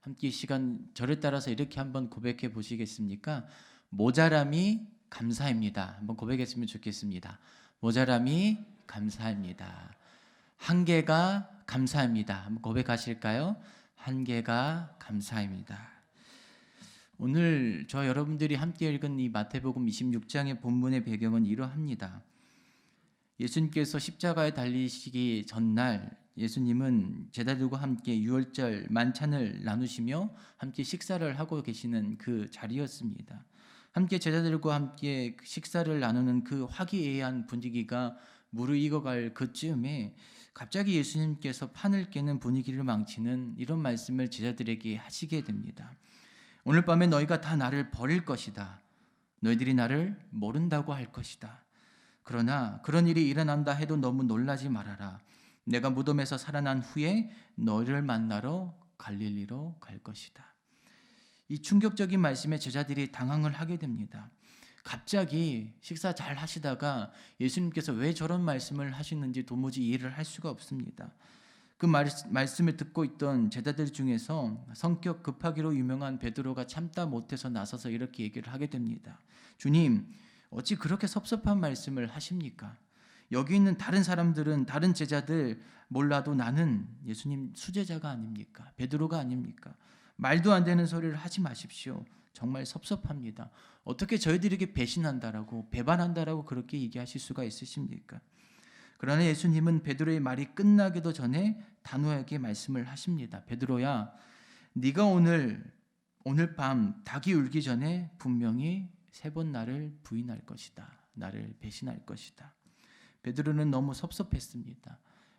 함께 이 시간 저를 따라서 이렇게 한번 고백해 보시겠습니까? 모자람이 감사입니다. 한번 고백했으면 좋겠습니다. 모자람이 감사합니다. 한계가 감사합니다. 한번 고백하실까요? 한계가 감사합니다. 오늘 저 여러분들이 함께 읽은 이 마태복음 26장의 본문의 배경은 이러합니다. 예수님께서 십자가에 달리시기 전날 예수님은 제자들과 함께 유월절 만찬을 나누시며 함께 식사를 하고 계시는 그 자리였습니다. 함께 제자들과 함께 식사를 나누는 그 화기애애한 분위기가 무르익어갈 그쯤에 갑자기 예수님께서 판을 깨는 분위기를 망치는 이런 말씀을 제자들에게 하시게 됩니다. 오늘 밤에 너희가 다 나를 버릴 것이다. 너희들이 나를 모른다고 할 것이다. 그러나 그런 일이 일어난다 해도 너무 놀라지 말아라. 내가 무덤에서 살아난 후에 너희를 만나러 갈릴리로 갈 것이다. 이 충격적인 말씀에 제자들이 당황을 하게 됩니다. 갑자기 식사 잘 하시다가 예수님께서 왜 저런 말씀을 하시는지 도무지 이해를 할 수가 없습니다. 그 말씀을 듣고 있던 제자들 중에서 성격 급하기로 유명한 베드로가 참다 못해서 나서서 이렇게 얘기를 하게 됩니다. 주님, 어찌 그렇게 섭섭한 말씀을 하십니까? 여기 있는 다른 사람들은, 다른 제자들 몰라도 나는 예수님 수제자가 아닙니까? 베드로가 아닙니까? 말도 안 되는 소리를 하지 마십시오. 정말 섭섭합니다. 어떻게 저희들에게 배신한다라고, 배반한다라고 그렇게 얘기하실 수가 있으십니까? 그러나 예수님은 베드로의 말이 끝나기도 전에 단호하게 말씀을 하십니다. 베드로야, 네가 오늘 밤 닭이 울기 전에 분명히 3번 나를 부인할 것이다. 나를 배신할 것이다. 베드로는 너무 섭섭했습니다.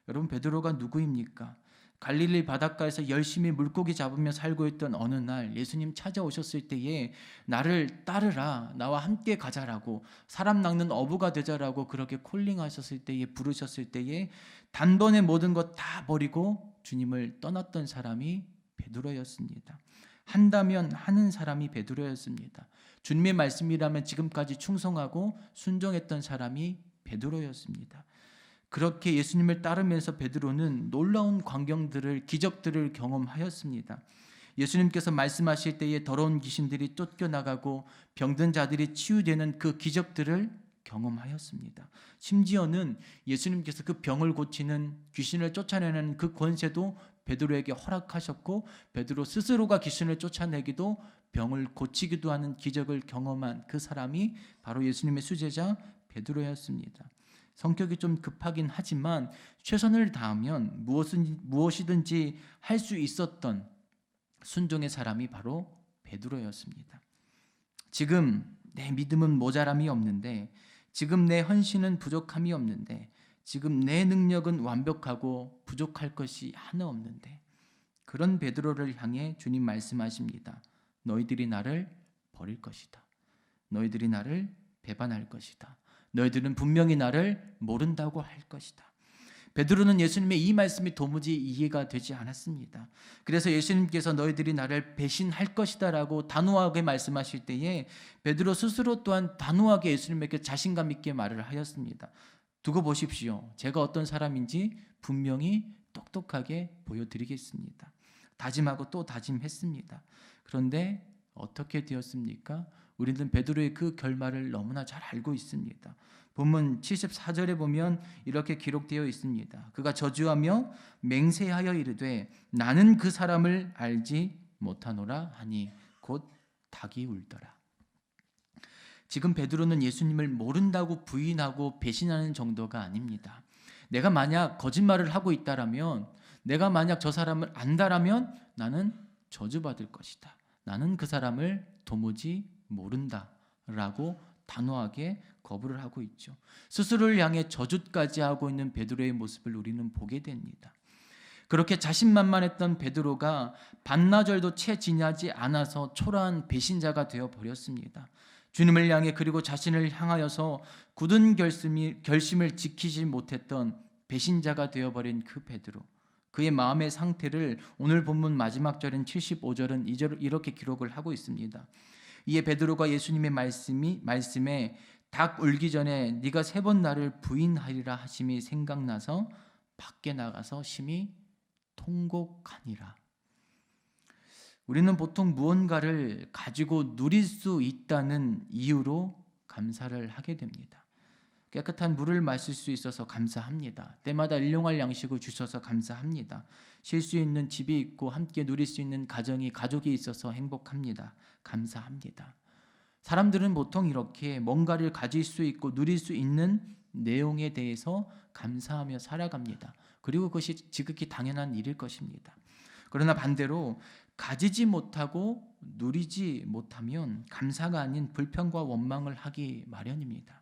여러분, 베드로가 누구입니까? 갈릴리 바닷가에서 열심히 물고기 잡으며 살고 있던 어느 날 예수님 찾아오셨을 때에 나를 따르라, 나와 함께 가자라고, 사람 낚는 어부가 되자라고 그렇게 콜링하셨을 때에, 부르셨을 때에 단번에 모든 것 다 버리고 주님을 떠났던 사람이 베드로였습니다. 한다면 하는 사람이 베드로였습니다. 주님의 말씀이라면 지금까지 충성하고 순종했던 사람이 베드로였습니다. 그렇게 예수님을 따르면서 베드로는 놀라운 광경들을, 기적들을 경험하였습니다. 예수님께서 말씀하실 때에 더러운 귀신들이 쫓겨나가고 병든 자들이 치유되는 그 기적들을 경험하였습니다. 심지어는 예수님께서 그 병을 고치는, 귀신을 쫓아내는 그 권세도 베드로에게 허락하셨고, 베드로 스스로가 귀신을 쫓아내기도 병을 고치기도 하는 기적을 경험한 그 사람이 바로 예수님의 수제자 베드로였습니다. 성격이 좀 급하긴 하지만 최선을 다하면 무엇이든지 할 수 있었던 순종의 사람이 바로 베드로였습니다. 지금 내 믿음은 모자람이 없는데, 지금 내 헌신은 부족함이 없는데, 지금 내 능력은 완벽하고 부족할 것이 하나 없는데, 그런 베드로를 향해 주님 말씀하십니다. 너희들이 나를 버릴 것이다. 너희들이 나를 배반할 것이다. 너희들은 분명히 나를 모른다고 할 것이다. 베드로는 예수님의 이 말씀이 도무지 이해가 되지 않았습니다. 그래서 예수님께서 너희들이 나를 배신할 것이다 라고 단호하게 말씀하실 때에 베드로 스스로 또한 단호하게 예수님에게 자신감 있게 말을 하였습니다. 두고 보십시오. 제가 어떤 사람인지 분명히 똑똑하게 보여드리겠습니다. 다짐하고 또 다짐했습니다. 그런데 어떻게 되었습니까? 우리는 베드로의 그 결말을 너무나 잘 알고 있습니다. 본문 74절에 보면 이렇게 기록되어 있습니다. 그가 저주하며 맹세하여 이르되 나는 그 사람을 알지 못하노라 하니 곧 닭이 울더라. 지금 베드로는 예수님을 모른다고 부인하고 배신하는 정도가 아닙니다. 내가 만약 거짓말을 하고 있다라면, 내가 만약 저 사람을 안다라면 나는 저주받을 것이다. 나는 그 사람을 도무지 모른다라고 단호하게 거부를 하고 있죠. 스스로를 향해 저주까지 하고 있는 베드로의 모습을 우리는 보게 됩니다. 그렇게 자신만만했던 베드로가 반나절도 채 지나지 않아서 초라한 배신자가 되어 버렸습니다. 주님을 향해, 그리고 자신을 향하여서 굳은 결심을 지키지 못했던 배신자가 되어버린 그 베드로, 그의 마음의 상태를 오늘 본문 마지막 절인 75절은 이렇게 기록을 하고 있습니다. 이에 베드로가 예수님의 말씀에 닭 울기 전에 네가 3번 나를 부인하리라 하심이 생각나서 밖에 나가서 심히 통곡하니라. 우리는 보통 무언가를 가지고 누릴 수 있다는 이유로 감사를 하게 됩니다. 깨끗한 물을 마실 수 있어서 감사합니다. 때마다 일용할 양식을 주셔서 감사합니다. 쉴 수 있는 집이 있고 함께 누릴 수 있는 가족이 있어서 행복합니다. 감사합니다. 사람들은 보통 이렇게 뭔가를 가질 수 있고 누릴 수 있는 내용에 대해서 감사하며 살아갑니다. 그리고 그것이 지극히 당연한 일일 것입니다. 그러나 반대로 가지지 못하고 누리지 못하면 감사가 아닌 불평과 원망을 하기 마련입니다.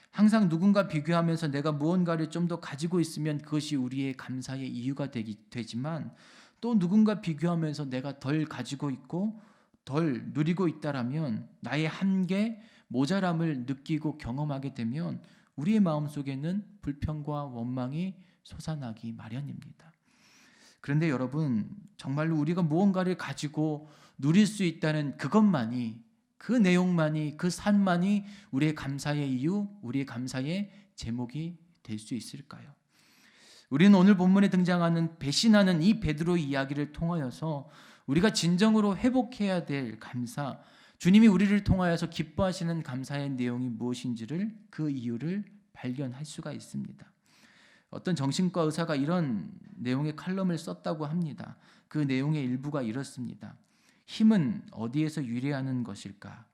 항상 누군가 비교하면서 내가 무언가를 좀 더 가지고 있으면 그것이 우리의 감사의 이유가 되지만, 또 누군가 비교하면서 내가 덜 가지고 있고 덜 누리고 있다라면 나의 한계, 모자람을 느끼고 경험하게 되면 우리의 마음속에는 불평과 원망이 솟아나기 마련입니다. 그런데 여러분, 정말로 우리가 무언가를 가지고 누릴 수 있다는 그것만이, 그 내용만이, 그 삶만이 우리의 감사의 이유, 우리의 감사의 제목이 될 수 있을까요? 우리는 오늘 본문에 등장하는 배신하는 이 베드로 이야기를 통하여서 우리가 진정으로 회복해야 될 감사, 주님이 우리를 통하여서 기뻐하시는 감사의 내용이 무엇인지를, 그 이유를 발견할 수가 있습니다. 어떤 정신과 의사가 이런 내용의 칼럼을 썼다고 합니다. 그 내용의 일부가 이렇습니다. 힘은 어디에서 유래하는 것일까?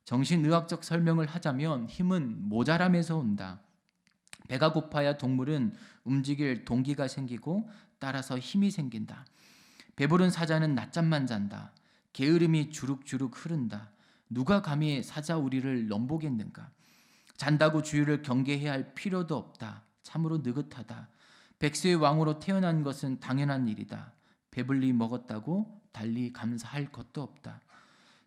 정신의학적 설명을 하자면 힘은 모자람에서 온다. 배가 고파야 동물은 움직일 동기가 생기고 따라서 힘이 생긴다. 배부른 사자는 낮잠만 잔다. 게으름이 주룩주룩 흐른다. 누가 감히 사자우리를 넘보겠는가? 잔다고 주유를 경계해야 할 필요도 없다. 참으로 느긋하다. 백세의 왕으로 태어난 것은 당연한 일이다. 배불리 먹었다고 달리 감사할 것도 없다.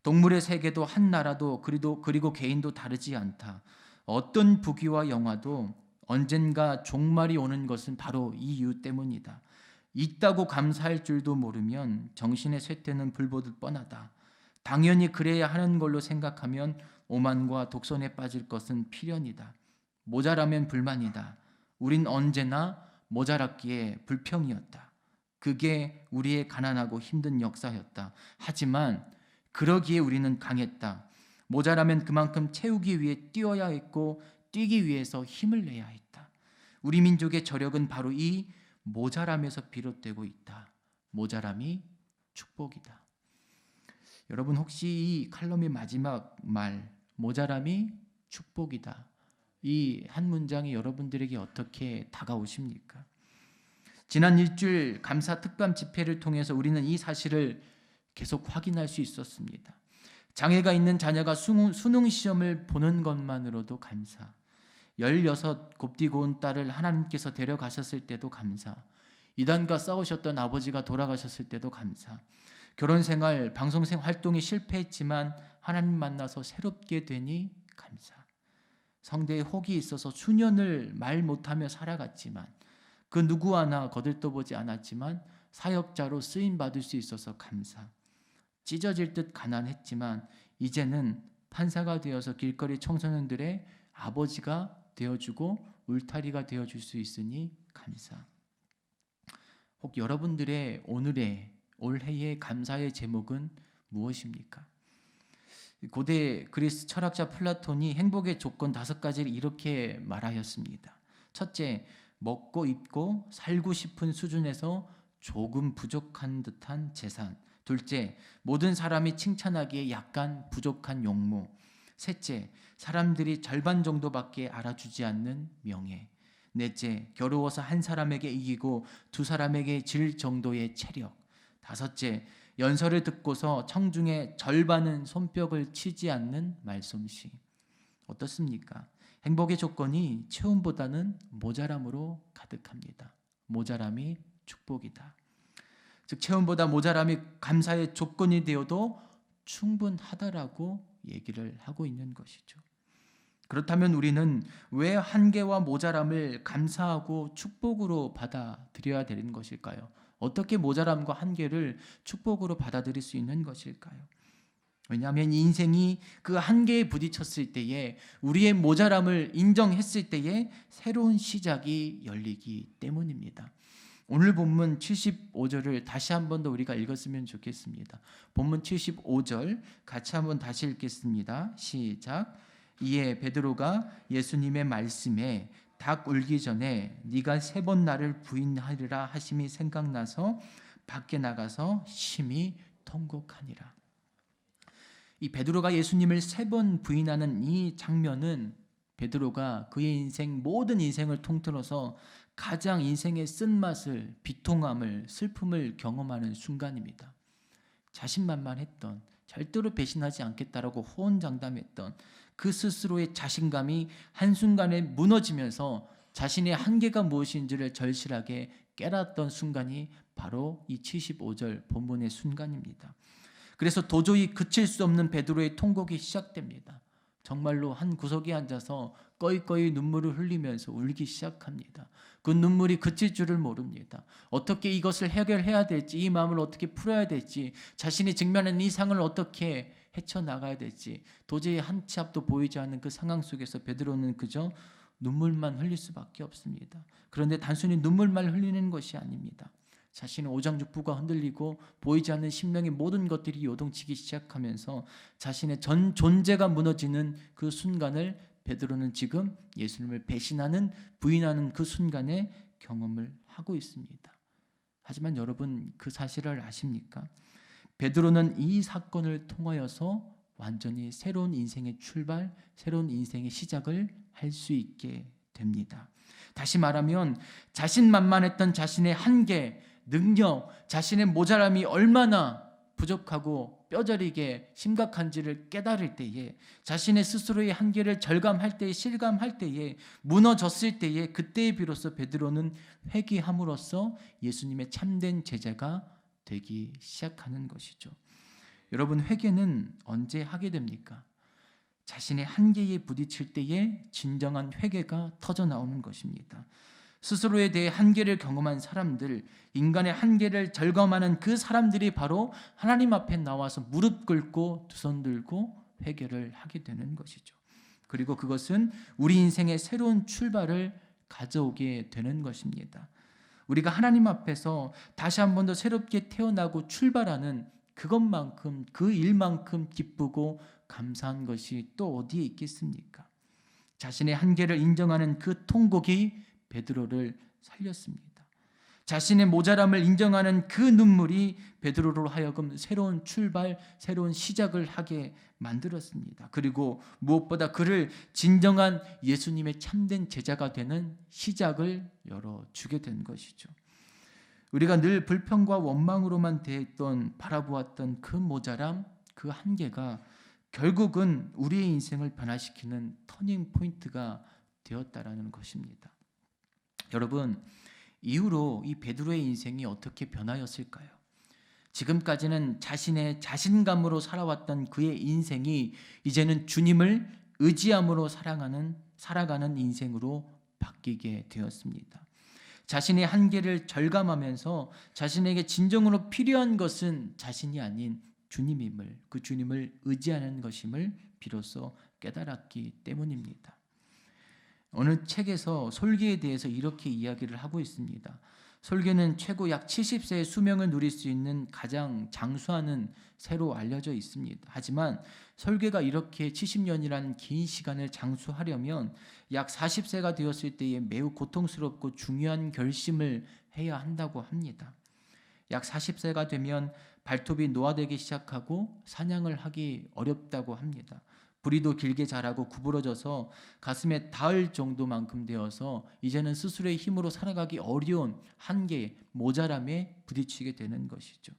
동물의 세계도 한 나라도 그리고 개인도 다르지 않다. 어떤 부귀와 영화도 언젠가 종말이 오는 것은 바로 이 이유 때문이다. 있다고 감사할 줄도 모르면 정신의 쇠퇴는 불보듯 뻔하다. 당연히 그래야 하는 걸로 생각하면 오만과 독선에 빠질 것은 필연이다. 모자라면 불만이다. 우린 언제나 모자랐기에 불평이었다. 그게 우리의 가난하고 힘든 역사였다. 하지만 그러기에 우리는 강했다. 모자라면 그만큼 채우기 위해 뛰어야 했고 뛰기 위해서 힘을 내야 했다. 우리 민족의 저력은 바로 이 모자람에서 비롯되고 있다. 모자람이 축복이다. 여러분, 혹시 이 칼럼의 마지막 말, 모자람이 축복이다, 이 한 문장이 여러분들에게 어떻게 다가오십니까? 지난 일주일 감사 특감 집회를 통해서 우리는 이 사실을 계속 확인할 수 있었습니다. 장애가 있는 자녀가 수능 시험을 보는 것만으로도 감사, 16 곱디고 온 딸을 하나님께서 데려가셨을 때도 감사, 이단과 싸우셨던 아버지가 돌아가셨을 때도 감사, 결혼생활, 방송생 활동이 실패했지만 하나님 만나서 새롭게 되니 감사, 성대에 혹이 있어서 수년을 말 못하며 살아갔지만 그 누구 하나 거들떠보지 않았지만 사역자로 쓰임받을 수 있어서 감사, 찢어질 듯 가난했지만 이제는 판사가 되어서 길거리 청소년들의 아버지가 되어주고 울타리가 되어줄 수 있으니 감사. 혹 여러분들의 올해의 감사의 제목은 무엇입니까? 고대 그리스 철학자 플라톤이 행복의 조건 5가지를 이렇게 말하였습니다. 첫째, 먹고 입고 살고 싶은 수준에서 조금 부족한 듯한 재산. 둘째, 모든 사람이 칭찬하기에 약간 부족한 용모. 셋째, 사람들이 절반 정도밖에 알아주지 않는 명예. 넷째, 겨루어서 한 사람에게 이기고 두 사람에게 질 정도의 체력. 다섯째, 연설을 듣고서 청중의 절반은 손뼉을 치지 않는 말솜씨. 어떻습니까? 행복의 조건이 채움보다는 모자람으로 가득합니다. 모자람이 축복이다. 즉 채움보다 모자람이 감사의 조건이 되어도 충분하다라고 얘기를 하고 있는 것이죠. 그렇다면 우리는 왜 한계와 모자람을 감사하고 축복으로 받아들여야 되는 것일까요? 어떻게 모자람과 한계를 축복으로 받아들일 수 있는 것일까요? 왜냐하면 인생이 그 한계에 부딪혔을 때에, 우리의 모자람을 인정했을 때에 새로운 시작이 열리기 때문입니다. 오늘 본문 75절을 다시 한 번 더 우리가 읽었으면 좋겠습니다. 본문 75절 같이 한번 다시 읽겠습니다. 시작. 이에 베드로가 예수님의 말씀에 닭 울기 전에 네가 3번 나를 부인하리라 하심이 생각나서 밖에 나가서 심히 통곡하니라. 이 베드로가 예수님을 3번 부인하는 이 장면은 베드로가 그의 인생 모든 인생을 통틀어서 가장 인생의 쓴맛을, 비통함을, 슬픔을 경험하는 순간입니다. 자신만만했던, 절대로 배신하지 않겠다라고 호언장담했던 그 스스로의 자신감이 한순간에 무너지면서 자신의 한계가 무엇인지를 절실하게 깨닫던 순간이 바로 이 75절 본문의 순간입니다. 그래서 도저히 그칠 수 없는 베드로의 통곡이 시작됩니다. 정말로 한 구석에 앉아서 꺼이꺼이 눈물을 흘리면서 울기 시작합니다. 그 눈물이 그칠 줄을 모릅니다. 어떻게 이것을 해결해야 될지, 이 마음을 어떻게 풀어야 될지, 자신이 직면한 이 상을 어떻게 헤쳐나가야 될지 도저히 한 치 앞도 보이지 않는 그 상황 속에서 베드로는 그저 눈물만 흘릴 수밖에 없습니다. 그런데 단순히 눈물만 흘리는 것이 아닙니다. 자신의 오장육부가 흔들리고 보이지 않는 심령의 모든 것들이 요동치기 시작하면서 자신의 전 존재가 무너지는 그 순간을 베드로는 지금 예수님을 배신하는, 부인하는 그 순간에 경험을 하고 있습니다. 하지만 여러분, 그 사실을 아십니까? 베드로는 이 사건을 통하여서 완전히 새로운 인생의 출발, 새로운 인생의 시작을 할 수 있게 됩니다. 다시 말하면 자신만만했던 자신의 한계, 능력, 자신의 모자람이 얼마나 부족하고 뼈저리게 심각한지를 깨달을 때에, 자신의 스스로의 한계를 절감할 때에, 실감할 때에, 무너졌을 때에, 그때에 비로소 베드로는 회개함으로써 예수님의 참된 제자가 되기 시작하는 것이죠. 여러분, 회개는 언제 하게 됩니까? 자신의 한계에 부딪힐 때에 진정한 회개가 터져 나오는 것입니다. 스스로에 대해 한계를 경험한 사람들, 인간의 한계를 절감하는 그 사람들이 바로 하나님 앞에 나와서 무릎 꿇고 두 손 들고 회개를 하게 되는 것이죠. 그리고 그것은 우리 인생의 새로운 출발을 가져오게 되는 것입니다. 우리가 하나님 앞에서 다시 한 번 더 새롭게 태어나고 출발하는 그것만큼, 그 일만큼 기쁘고 감사한 것이 또 어디에 있겠습니까? 자신의 한계를 인정하는 그 통곡이 베드로를 살렸습니다. 자신의 모자람을 인정하는 그 눈물이 베드로로 하여금 새로운 출발, 새로운 시작을 하게 만들었습니다. 그리고 무엇보다 그를 진정한 예수님의 참된 제자가 되는 시작을 열어주게 된 것이죠. 우리가 늘 불평과 원망으로만 대했던, 바라보았던 그 모자람, 그 한계가 결국은 우리의 인생을 변화시키는 터닝 포인트가 되었다라는 것입니다. 여러분, 이후로 이 베드로의 인생이 어떻게 변하였을까요? 지금까지는 자신의 자신감으로 살아왔던 그의 인생이 이제는 주님을 의지함으로 살아가는 인생으로 바뀌게 되었습니다. 자신의 한계를 절감하면서 자신에게 진정으로 필요한 것은 자신이 아닌 주님임을, 그 주님을 의지하는 것임을 비로소 깨달았기 때문입니다. 어느 책에서 설교에 대해서 이렇게 이야기를 하고 있습니다. 설교는 최고 약 70세의 수명을 누릴 수 있는 가장 장수하는 새로 알려져 있습니다. 하지만 설교가 이렇게 70년이라는 긴 시간을 장수하려면 약 40세가 되었을 때에 매우 고통스럽고 중요한 결심을 해야 한다고 합니다. 약 40세가 되면 발톱이 노화되기 시작하고 사냥을 하기 어렵다고 합니다. 부리도 길게 자라고 구부러져서 가슴에 닿을 정도만큼 되어서 이제는 스스로의 힘으로 살아가기 어려운 한계, 모자람에 부딪히게 되는 것이죠.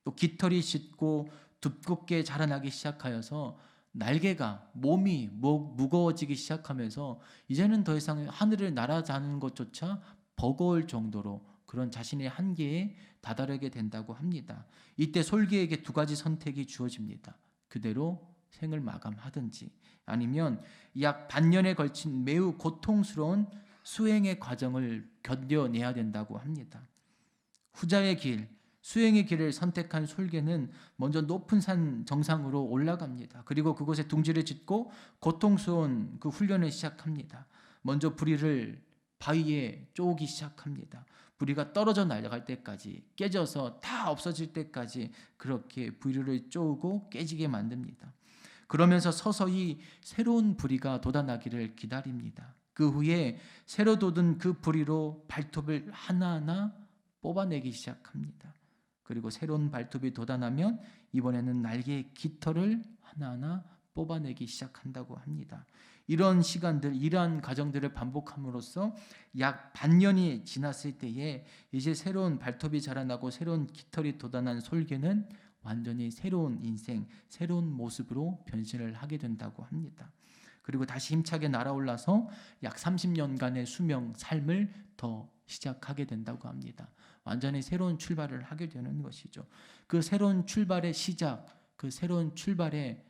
또 깃털이 짙고 두껍게 자라나기 시작하여서 날개가, 몸이 무거워지기 시작하면서 이제는 더 이상 하늘을 날아다니는 것조차 버거울 정도로 그런 자신의 한계에 다다르게 된다고 합니다. 이때 솔기에게 두 가지 선택이 주어집니다. 그대로 생을 마감하든지 아니면 약 반년에 걸친 매우 고통스러운 수행의 과정을 견뎌내야 된다고 합니다. 후자의 길, 수행의 길을 선택한 솔개는 먼저 높은 산 정상으로 올라갑니다. 그리고 그곳에 둥지를 짓고 고통스러운 그 훈련을 시작합니다. 먼저 부리를 바위에 쪼기 시작합니다. 부리가 떨어져 나갈 때까지, 깨져서 다 없어질 때까지 그렇게 부리를 쪼고 깨지게 만듭니다. 그러면서 서서히 새로운 부리가 돋아나기를 기다립니다. 그 후에 새로 돋은 그 부리로 발톱을 하나하나 뽑아내기 시작합니다. 그리고 새로운 발톱이 돋아나면 이번에는 날개의 깃털을 하나하나 뽑아내기 시작한다고 합니다. 이런 시간들, 이러한 과정들을 반복함으로써 약 반년이 지났을 때에 이제 새로운 발톱이 자라나고 새로운 깃털이 돋아난 솔개는 완전히 새로운 인생, 새로운 모습으로 변신을 하게 된다고 합니다. 그리고 다시 힘차게 날아올라서 약 30년간의 수명, 삶을 더 시작하게 된다고 합니다. 완전히 새로운 출발을 하게 되는 것이죠. 그 새로운 출발의 시작, 그 새로운 출발의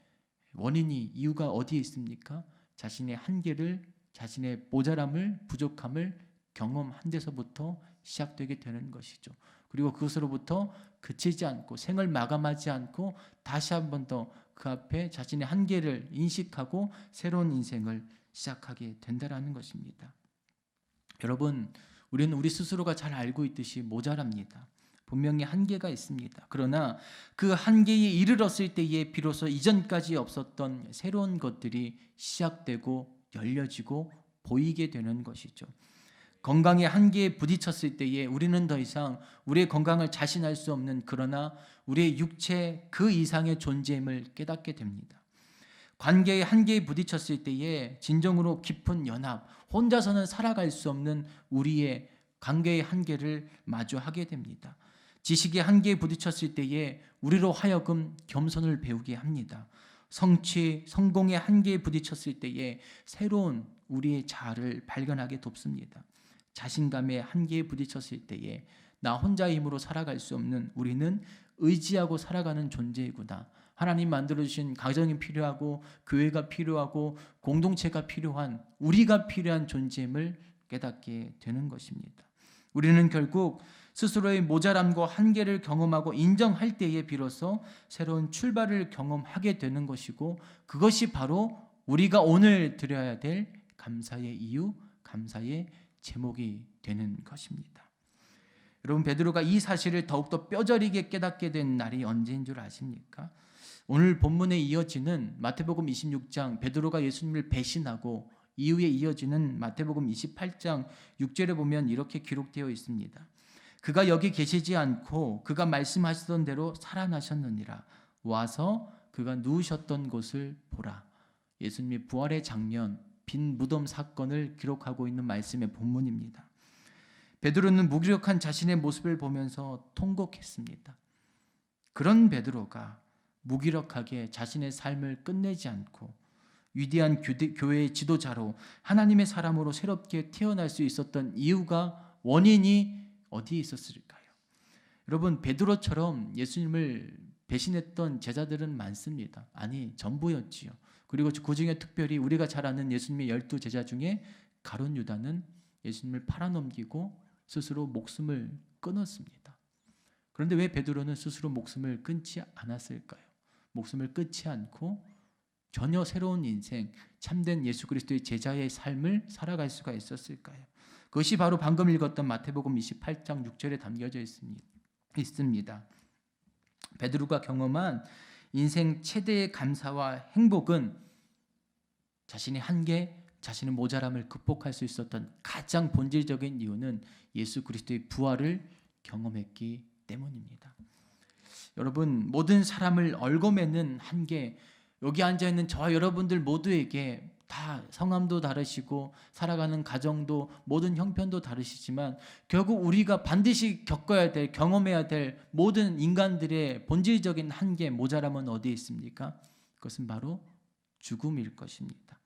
원인이, 이유가 어디에 있습니까? 자신의 한계를, 자신의 모자람을, 부족함을 경험한 데서부터 시작되게 되는 것이죠. 그리고 그것으로부터 그치지 않고, 생을 마감하지 않고 다시 한 번 더 그 앞에 자신의 한계를 인식하고 새로운 인생을 시작하게 된다라는 것입니다. 여러분, 우리는 우리 스스로가 잘 알고 있듯이 모자랍니다. 분명히 한계가 있습니다. 그러나 그 한계에 이르렀을 때에 비로소 이전까지 없었던 새로운 것들이 시작되고 열려지고 보이게 되는 것이죠. 건강의 한계에 부딪혔을 때에 우리는 더 이상 우리의 건강을 자신할 수 없는, 그러나 우리의 육체 그 이상의 존재임을 깨닫게 됩니다. 관계의 한계에 부딪혔을 때에 진정으로 깊은 연합, 혼자서는 살아갈 수 없는 우리의 관계의 한계를 마주하게 됩니다. 지식의 한계에 부딪혔을 때에 우리로 하여금 겸손을 배우게 합니다. 성취, 성공의 한계에 부딪혔을 때에 새로운 우리의 자아를 발견하게 돕습니다. 자신감의 한계에 부딪혔을 때에 나 혼자의 힘으로 살아갈 수 없는 우리는 의지하고 살아가는 존재이구나. 하나님 만들어주신 가정이 필요하고 교회가 필요하고 공동체가 필요한, 우리가 필요한 존재임을 깨닫게 되는 것입니다. 우리는 결국 스스로의 모자람과 한계를 경험하고 인정할 때에 비로소 새로운 출발을 경험하게 되는 것이고, 그것이 바로 우리가 오늘 드려야 될 감사의 이유, 감사의 제목이 되는 것입니다. 여러분, 베드로가 이 사실을 더욱더 뼈저리게 깨닫게 된 날이 언제인 줄 아십니까? 오늘 본문에 이어지는 마태복음 26장, 베드로가 예수님을 배신하고 이후에 이어지는 마태복음 28장 6절에 보면 이렇게 기록되어 있습니다. 그가 여기 계시지 않고 그가 말씀하시던 대로 살아나셨느니라. 와서 그가 누우셨던 곳을 보라. 예수님의 부활의 장면, 빈 무덤 사건을 기록하고 있는 말씀의 본문입니다. 베드로는 무기력한 자신의 모습을 보면서 통곡했습니다. 그런 베드로가 무기력하게 자신의 삶을 끝내지 않고 위대한 교회의 지도자로 하나님의 사람으로 새롭게 태어날 수 있었던 이유가, 원인이 어디에 있었을까요? 여러분, 베드로처럼 예수님을 배신했던 제자들은 많습니다. 아니, 전부였지요. 그리고 그 중에 특별히 우리가 잘 아는 예수님의 12제자 중에 가룟 유다는 예수님을 팔아넘기고 스스로 목숨을 끊었습니다. 그런데 왜 베드로는 스스로 목숨을 끊지 않았을까요? 목숨을 끊지 않고 전혀 새로운 인생, 참된 예수 그리스도의 제자의 삶을 살아갈 수가 있었을까요? 그것이 바로 방금 읽었던 마태복음 28장 6절에 담겨져 있습니다. 베드로가 경험한 인생 최대의 감사와 행복은 자신의 한계, 자신의 모자람을 극복할 수 있었던 가장 본질적인 이유는 예수 그리스도의 부활을 경험했기 때문입니다. 여러분, 모든 사람을 얽어매는 한계, 여기 앉아있는 저와 여러분들 모두에게 다 성함도 다르시고 살아가는 가정도 모든 형편도 다르시지만 결국 우리가 반드시 겪어야 될, 경험해야 될 모든 인간들의 본질적인 한계, 모자람은 어디에 있습니까? 그것은 바로 죽음일 것입니다.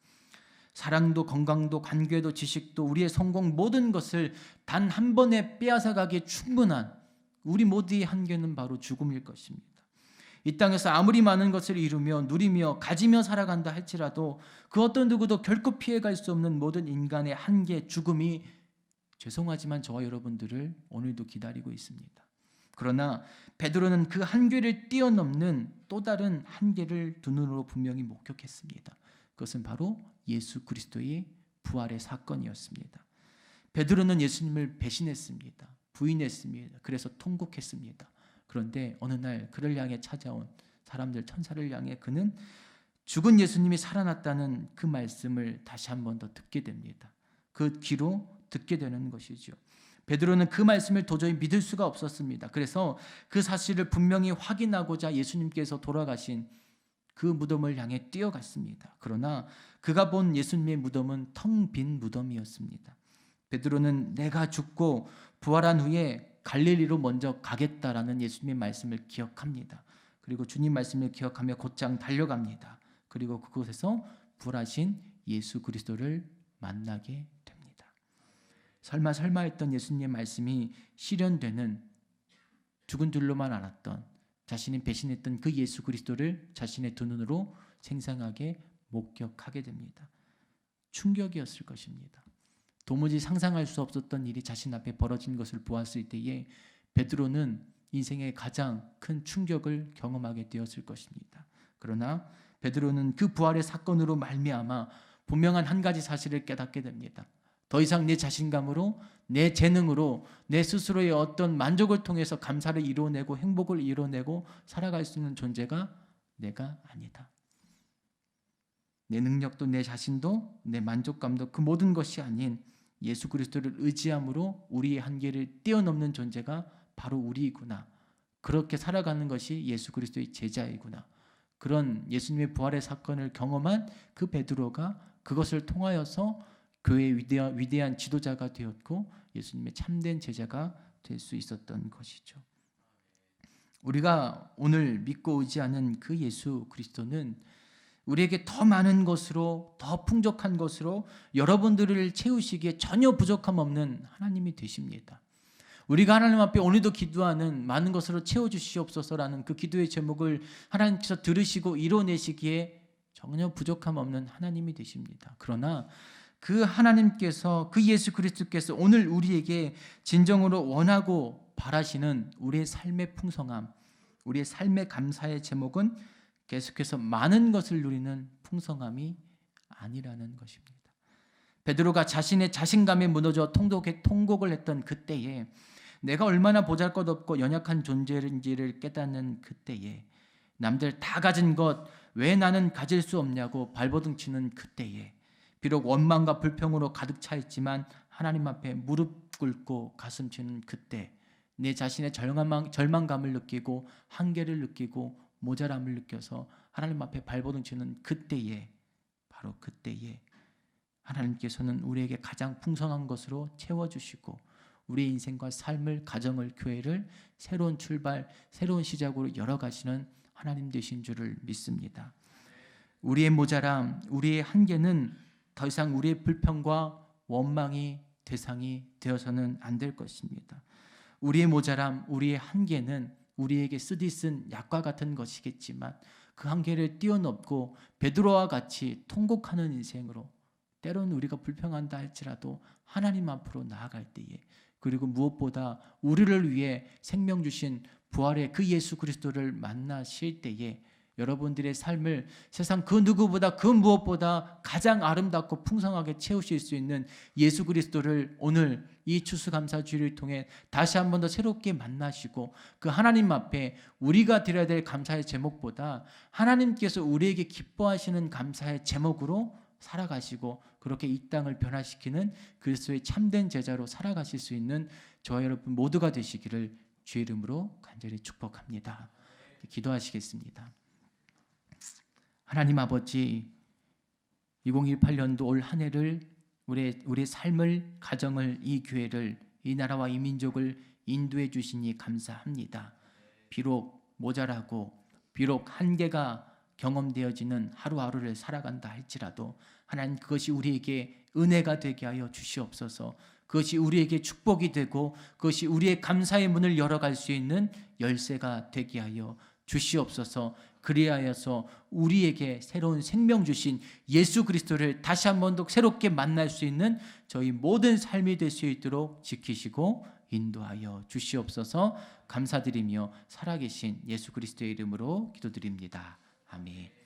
사랑도 건강도 관계도 지식도 우리의 성공, 모든 것을 단 한 번에 빼앗아가기에 충분한 우리 모두의 한계는 바로 죽음일 것입니다. 이 땅에서 아무리 많은 것을 이루며 누리며 가지며 살아간다 할지라도 그 어떤 누구도 결코 피해갈 수 없는 모든 인간의 한계, 죽음이 죄송하지만 저와 여러분들을 오늘도 기다리고 있습니다. 그러나 베드로는 그 한계를 뛰어넘는 또 다른 한계를 두 눈으로 분명히 목격했습니다. 그것은 바로 예수 그리스도의 부활의 사건이었습니다. 베드로는 예수님을 배신했습니다. 부인했습니다. 그래서 통곡했습니다. 그런데 어느 날 그를 향해 찾아온 사람들, 천사를 향해 그는 죽은 예수님이 살아났다는 그 말씀을 다시 한 번 더 듣게 됩니다. 그 귀로 듣게 되는 것이죠. 베드로는 그 말씀을 도저히 믿을 수가 없었습니다. 그래서 그 사실을 분명히 확인하고자 예수님께서 돌아가신 그 무덤을 향해 뛰어갔습니다. 그러나 그가 본 예수님의 무덤은 텅 빈 무덤이었습니다. 베드로는 내가 죽고 부활한 후에 갈릴리로 먼저 가겠다라는 예수님의 말씀을 기억합니다. 그리고 주님 말씀을 기억하며 곧장 달려갑니다. 그리고 그곳에서 부활하신 예수 그리스도를 만나게 됩니다. 설마 했던 예수님의 말씀이 실현되는, 죽은 줄로만 알았던, 자신이 배신했던 그 예수 그리스도를 자신의 두 눈으로 생생하게 목격하게 됩니다. 충격이었을 것입니다. 도무지 상상할 수 없었던 일이 자신 앞에 벌어진 것을 보았을 때에 베드로는 인생의 가장 큰 충격을 경험하게 되었을 것입니다. 그러나 베드로는 그 부활의 사건으로 말미암아 분명한 한 가지 사실을 깨닫게 됩니다. 더 이상 내 자신감으로, 내 재능으로, 내 스스로의 어떤 만족을 통해서 감사를 이뤄내고 행복을 이뤄내고 살아갈 수 있는 존재가 내가 아니다. 내 능력도, 내 자신도, 내 만족감도 그 모든 것이 아닌 예수 그리스도를 의지함으로 우리의 한계를 뛰어넘는 존재가 바로 우리이구나. 그렇게 살아가는 것이 예수 그리스도의 제자이구나. 그런 예수님의 부활의 사건을 경험한 그 베드로가 그것을 통하여서 교회의 위대한 지도자가 되었고 예수님의 참된 제자가 될 수 있었던 것이죠. 우리가 오늘 믿고 의지하는 그 예수 그리스도는 우리에게 더 많은 것으로, 더 풍족한 것으로 여러분들을 채우시기에 전혀 부족함 없는 하나님이 되십니다. 우리가 하나님 앞에 오늘도 기도하는 많은 것으로 채워주시옵소서라는 그 기도의 제목을 하나님께서 들으시고 이뤄내시기에 전혀 부족함 없는 하나님이 되십니다. 그러나 그 하나님께서, 그 예수 그리스도께서 오늘 우리에게 진정으로 원하고 바라시는 우리의 삶의 풍성함, 우리의 삶의 감사의 제목은 계속해서 많은 것을 누리는 풍성함이 아니라는 것입니다. 베드로가 자신의 자신감에 무너져 통곡을 했던 그때에, 내가 얼마나 보잘것없고 연약한 존재인지를 깨닫는 그때에, 남들 다 가진 것 왜 나는 가질 수 없냐고 발버둥치는 그때에, 비록 원망과 불평으로 가득 차 있지만 하나님 앞에 무릎 꿇고 가슴 치는 그때, 내 자신의 절망감을 느끼고 한계를 느끼고 모자람을 느껴서 하나님 앞에 발버둥치는 그때에, 바로 그때에 하나님께서는 우리에게 가장 풍성한 것으로 채워주시고 우리의 인생과 삶을, 가정을, 교회를 새로운 출발, 새로운 시작으로 열어가시는 하나님 되신 줄을 믿습니다. 우리의 모자람, 우리의 한계는 더 이상 우리의 불평과 원망이 대상이 되어서는 안 될 것입니다. 우리의 모자람, 우리의 한계는 우리에게 쓰디쓴 약과 같은 것이겠지만 그 한계를 뛰어넘고 베드로와 같이 통곡하는 인생으로, 때로는 우리가 불평한다 할지라도 하나님 앞으로 나아갈 때에, 그리고 무엇보다 우리를 위해 생명 주신 부활의 그 예수 그리스도를 만나실 때에 여러분들의 삶을 세상 그 누구보다, 그 무엇보다 가장 아름답고 풍성하게 채우실 수 있는 예수 그리스도를 오늘 이 추수감사주의를 통해 다시 한 번 더 새롭게 만나시고 그 하나님 앞에 우리가 드려야 될 감사의 제목보다 하나님께서 우리에게 기뻐하시는 감사의 제목으로 살아가시고 그렇게 이 땅을 변화시키는 그리스도의 참된 제자로 살아가실 수 있는 저와 여러분 모두가 되시기를 주의 이름으로 간절히 축복합니다. 기도하시겠습니다. 하나님 아버지, 2018년도 올 한 해를 우리의 삶을, 가정을, 이 교회를, 이 나라와 이 민족을 인도해 주시니 감사합니다. 비록 모자라고 비록 한계가 경험되어지는 하루하루를 살아간다 할지라도 하나님, 그것이 우리에게 은혜가 되게 하여 주시옵소서. 그것이 우리에게 축복이 되고 그것이 우리의 감사의 문을 열어갈 수 있는 열쇠가 되게 하여 주시옵소서. 그리하여서 우리에게 새로운 생명 주신 예수 그리스도를 다시 한 번 더 새롭게 만날 수 있는 저희 모든 삶이 될 수 있도록 지키시고 인도하여 주시옵소서. 감사드리며 살아계신 예수 그리스도의 이름으로 기도드립니다. 아멘.